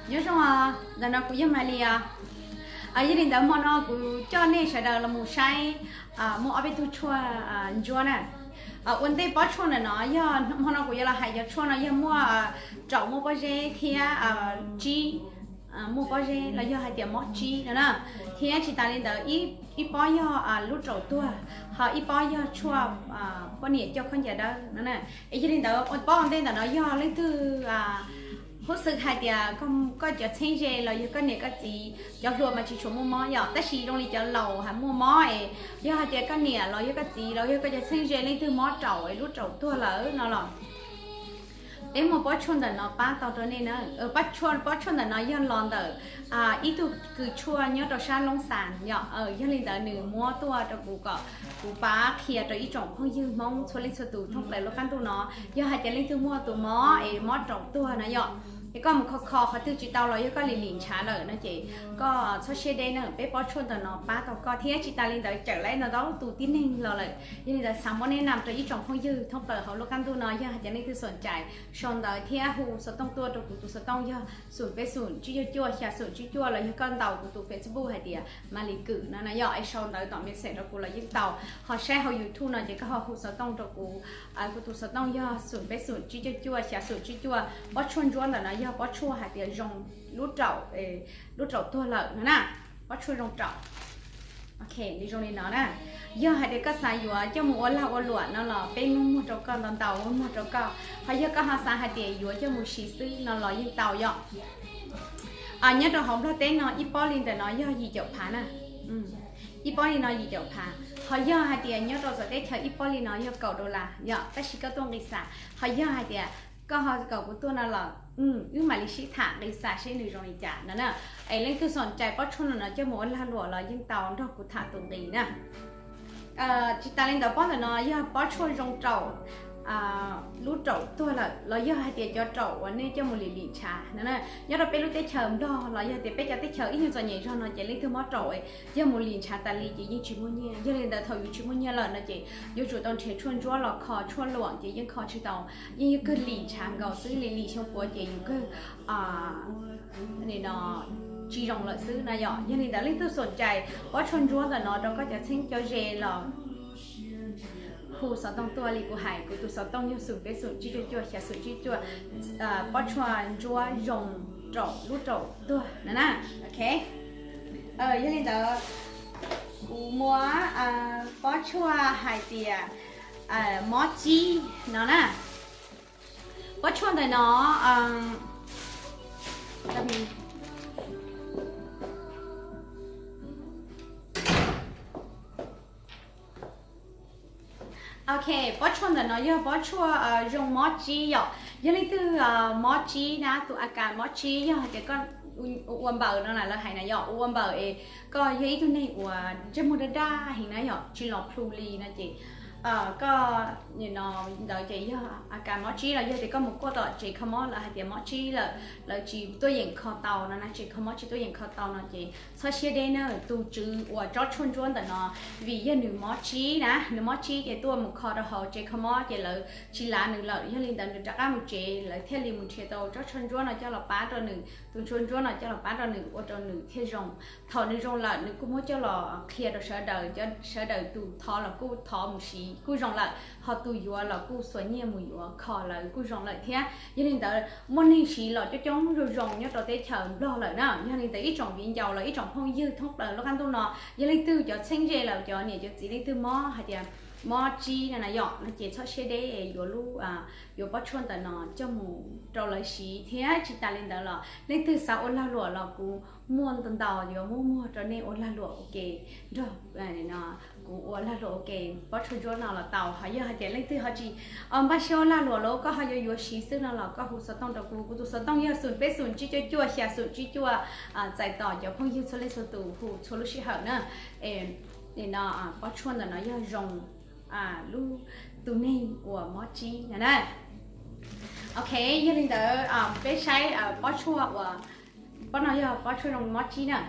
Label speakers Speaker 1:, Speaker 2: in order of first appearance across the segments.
Speaker 1: nhớ xong à là nó cũng giống Malia gia đình đó mà nó cũng cho nên sẽ là một sai một ở bên tu chua chua nè vấn đề bắt chua này nó do mà nó cũng là hay do chua nó do mua trậu mua bao giờ thì chi mua bao giờ là do hai tiền mót chi nữa nè thì chỉ ta lên đó ít bao giờ lúc trậu tua họ ít bao giờ chua bao nhiêu cho con giờ đó nữa nè gia đình đó bao nhiêu là nó do lấy từ hốt sự hai tia có cho change là có này có gì cho rồi mà chỉ số mua mỏ giờ tất nhiên trong đi chợ lầu hay mua mỏ ấy giờ hai tia có nè là có gì là có cho change lên từ mỏ trầu ấy lúc trầu tua lỡ nó là em mà bắt chuồn là nó ba tao cho nên nó bắt chuồn là nó yên lon đó ít tu cứ chua nhớ cho sang long sản nhở yên lên đó nửa mua tua cho cụ ba kia cho ít trồng không dư mong cho lên số tụ thông lại lúc căn tu nó giờ hai tia lên từ mua tụ mỏ ấy mỏ trầu tua nó nhở cái con một khoเขาตื้อจีเตาเราก็ลินช้าเลยนะเจ๊ก็ชอบเชดเดนเป๊ะปอชวนแต่เนาะป้าต่อก็ที่จีตาลินแต่เจอแล้วเนาะต้องตูติ้นเองเราเลยยังแต่สามวันแนะนำตัวยี่จงพงยืดท่องเปิดเขาลูกกันตัวน้อยยังจะนี่คือสนใจชนแต่ที่หูสต้องตัวตัวกูตัวสต้องย่อศูนย์ไปศูนย์จี้จั่วแค่ศูนย์จี้จั่วเลยยังกันเตากูตัวเฟซบุ๊กให้เดียมาลีกือนะนะย่อไอชนแต่ต่อเมสเซจเรากูเลยยิ่งเตาเขาแชร์เขายูทูบเนาะเจ๊ก็เขาหูสต้องตัวกูกูตัวสต้องย่อศูนย์ไปศูนย์จี้จั่วแค่ศูนย์จี้จั่วปอชวนจวนแต่นะย่อปอชัวให้เดียrong lút trậu tua lợn nữa nè bắt chui rong trậu ok đi rong đi nó nè giờ hai đứa có xài dừa cho mua là ô lụa nó là bên mua trâu con tàu tàu mua trâu con hay giờ có hai xài hai đứa dừa cho mua xì xứ nó là những tàu vậy nhớ rồi không ra tên nó ít bao liền để nói giờ gì chậu phá nè ít bao liền nói gì chậu phá hay giờ hai đứa nhớ rồi để chờ ít bao liền nói giờ cầu đô la giờ ta chỉ có tuần đi xả hay giờ hai đứaก็เขาเก่ากูตัวนั่นแหละมาลิชิถาในสาเช่นในโรงจานนั่นน่ะไอ้เรื่องคือสนใจเพราะชนน่ะจะหมดละหลัวเรายิ่งเตาดอกกูถาตรงนี้นะจิตตาเล่นแต่ป้อนแต่น้อยย่าป้อนชนรงเจ้ารู้เจ้าตัวละเราย่าให้เตี๋ยเจ้าวันนี้จะมูลลิชานั่นน่ะย่าเราไปรู้เตี๋ยเฉิมดอเราย่าเตี๋ยไปจะเตี๋ยเฉิมอีกหนึ่งส่วนใหญ่ชนน่ะจะเล่นคือมอเจ้าย่ามูลลิชาตาลีจะยิ่งชิมุนเนี่ยย่าเล่นแต่เท่าอยู่ชิมุนเนี่ยเลยนะเจ๊ย่าจุดตอนเทชวนจั่วหลอกคอชวนหลวงเจ๊ยังคอชิดเอายิ่งก็ลิชาเก่าซื้อลิชงปัวเจ๊ยังก็นี่เนาะจีรองเลยซื้อนะย่าย่าเล่นแต่เล่นตัวสนใจเพราะชวนจั่วแต่เนาะเราก็จะเช่นเจ้าเจหรอผู้สต้องตัวลีกูหายกูตัวสต้องยสูงไปสูงจีจั่วแค่สูงจีจั่วป้อนชวนจั่วยงโจรู้โจตัวนั่นน่ะโอเคยันนี่เด้อกูมัวป้อนชวนหายเตียมอจีนั่นน่ะป้อนชวนแต่เนาะจะมีโอเคป้อนชวนแต่เนาะย่อป้อนชวนยงมอจีย่อยันนี่ตัวมอจีนะตัวอาการมอจีย่อเดี๋ยวก็อ้วนเบานั่นแหละแล้วหายนะย่ออ้วนเบาก็ยัยตัวนี้อ้วนจมูกด้าเห็นนะย่อชิลล์พลูลีนะจีก็เนี่ยเนาะเดี๋ยวจีย่ออาการมอจีแล้วย่อเดี๋ยวก็มุกก็ต่อจีขมอแล้วหายเดี๋ยวมอจีแล้วจีตัวอย่างคอเตานะจีขมอจีตัวอย่างคอเตานะจีซอเชียเดนเนอร์ตัวจื้ออ้วนจอดชนจวนแต่เนาะvì giờ nửa mỏ chíนะnửa mỏ chí cáiตัวmột kho đó họ chơi không mỏ chơi lợi chỉ là nửa lợi giờ liên tận được chắc một chơi lợi theo liền một chơi tàu cho chân chúa nó cho là bá cho nửa tuần chân chúa nó cho là bá cho nửa ô cho nửa theo rồng thọ nửa rồng là nửa cũng muốn cho là kia được sợ đời tụ thọ là cô thọ một xí cô rồng lại họ tụ vừa là cô xoay nhẹ một vừa kho lại cô rồng lại thế giờ liên tận món này xí là cho chống rồi rồng nhớ cho tới chờ lo lại nào giờ liên tận ít trồng viên giàu là ít trồng không dư thông lời nó ăn tôi nó giờ liên tư cho sinh dễ là choเนี่ยจะจีเล็กตัวมอหาเดียมอจีนั่นนะหยอกนะเจ๊ชอบเชื่อได้อยู่ลูอยู่ป้าชวนแต่นอนเจ้าหมูเราเลยสีเทียจิตาเล่นแต่ละเล่นตัวสาวอนลาหลัวเรากูม้วนตันดาวอยู่มัวตอนนี้อนลาหลัวโอเคดอกอะไรเนาะกูอนลาหลัวโอเคป้าชวนจวนเราละเต่าหายหาเดียเล่นตัวหาจีป้าชวนลาหลัวแล้วก็หายอยู่สีซึ่งนั่นเราก็หูสต้องตะกูตัวสต้องเยอะสุดไปสุดจีจั่วเสียสุดจีจั่วใจต่อเดี๋ยวพงยืดโซเลโซตูหูโซลุชิเหาเนาะเนี่ยเนาะป้าชวนแต่เนาะย่อรองลูตัวนี้หัวมอจีนะโอเคยันนี่เด้อไปใช้ป้าชัวว่าป้าน้อยป้าชัวรองมอจีน่ะ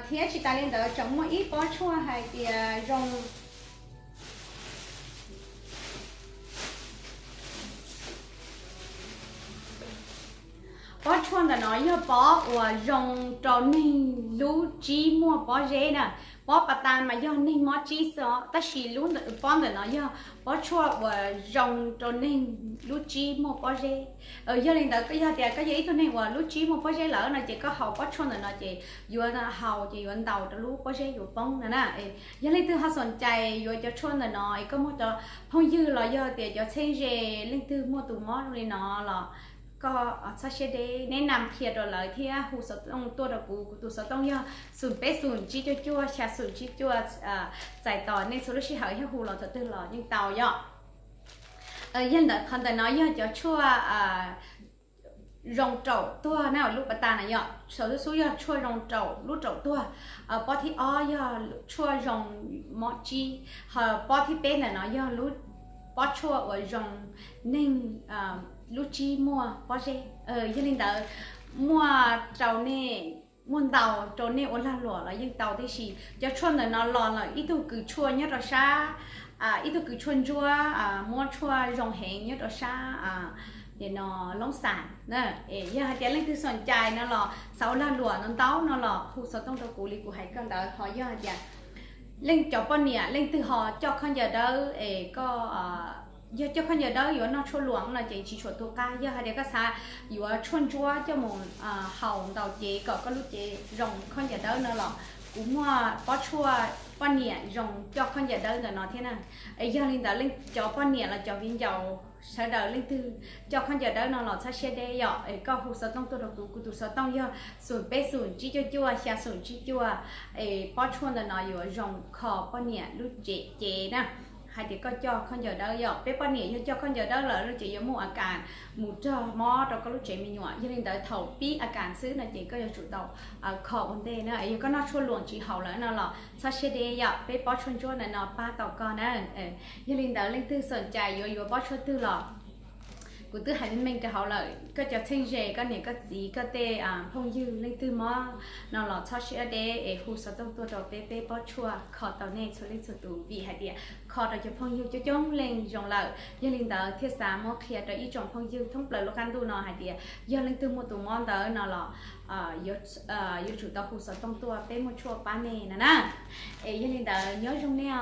Speaker 1: ที่ชิตาเล่นเด้อจังว่าอีป้าชัวให้เดียรองป้าชวนแต่ nói giờ bỏ và rong trò này lú chi mua bỏ dễ nè bỏ bà ta mà giờ này mua chi sợ ta chỉ lú bỏ để nói giờ bỏ chua và rong trò này lú chi mua bỏ dễ giờ này đã cái giờ thì cái gì thôi này và lú chi mua bỏ dễ lỡ là chỉ có hậu bỏ chua là chỉ vừa là hậu chỉ vừa đầu cho lú bỏ dễ vừa bông nè giờ này từ họ sồn chạy vừa cho chua là nói có một cho không dư là giờ thì cho xây dễ lên từ mua tủ mót lên nó làก็ซาเชเดแนะนำเพียรเลยที่หูสต้องตัวตะกูตัวสต้องย่อศูนย์เป๊ะศูนย์จีจั่วชาศูนย์จีจั่วใส่ต่อในโซลูชันหายให้หูเราจะตื่นหล่อยังเตาย่อยันเด็กคนแต่น้อยย่อจะชั่วรองเจ้าตัวน่าลูกปตาน่ะย่อโซลูชันย่อชั่วรองเจ้าลูกเจ้าตัวปอที่อ้อย่อชั่วรองมอจีปอที่เป๊ะน่ะน้อยย่อลูกปอชั่วรองนิ่งlúc chi mua bao giờ gia đình đã mua trâu nè mua tàu trâu nè ôn la lụa là những tàu thì chỉ cho chuồn là nó lò là ít tu cứ chuồn nhớ đó sa ít tu cứ chuồn chua mua chua rong hẹn nhớ đó sa để nó lông sản nè giờ hai tiếng lên từ sòn chài nó là sáu la lụa nó táo nó là khu sáu tông đầu cũ li của hai con đó họ giờ giờ lên cho con nè lên từ họ cho con giờ đó có giờ cho con giờ đó giờ nó chua luồng là chỉ chuộtตัวcá giờ hai đứa cái sao giờ chuồn chua cho một hậu đầu chế có lúc chế rồng con giờ đó nó là cũng có chua con nhẹ rồng cho con giờ đó là nó thế nào giờ lên đó lên cho con nhẹ là cho viên dầu sau đó lên từ cho con giờ đó nó là sao xe đây giờ có hồ sơ tông tôi được cụ tụ sơ tông giờ sườn bé sườn chỉ cho chua xa sườn chỉ chua có chua là nó giờ rồng kho con nhẹ lúc chế nè hai thì có cho con giờ đó giờ bé con nhỉ cho con giờ đó là nó chỉ có mộtอาการหมูจ่อมอเราก็รู้ใจมีหน่วยยังแต่เท่าปีอาการซื้อนะจีก็จะจุดเราขอวันเดย์นะไอ้ก็น่าชวนหลวงจีเขาแล้วนะหรอซาเชเดย์อยากไปป้อชวนชวนนะป้าต่อก่อนนะยังแต่เล่นตื้อสนใจอยู่ป้อชวนตื้อหรอกูตื้อหายเป็นเมงจะเขาเลยก็จะเช่นเจก็เนี่ยก็จีก็เตะพงยืนเล่นตื้อมอนอนหล่อชอบเชื่อเดย์หูสต้องตัวเราเป๊ะป้อชัวขอตอนนี้ช่วยเล่นสุดตูบีหายเดียขอเราจะพงยืนจะจ้องเล่นจงเลยยังเล่นแต่เทศามอเคลียร์แต่อีจงพงยืนทั้งเปลือกกันดูนอหายเดียยังเล่นตื้อหมดตัวมอนแต่นอนหล่อยจุดต่อหูสต้องตัวเป๊ะหมดชัวป้าเน่นะยังเล่นแต่ย้อนจงเนี่ย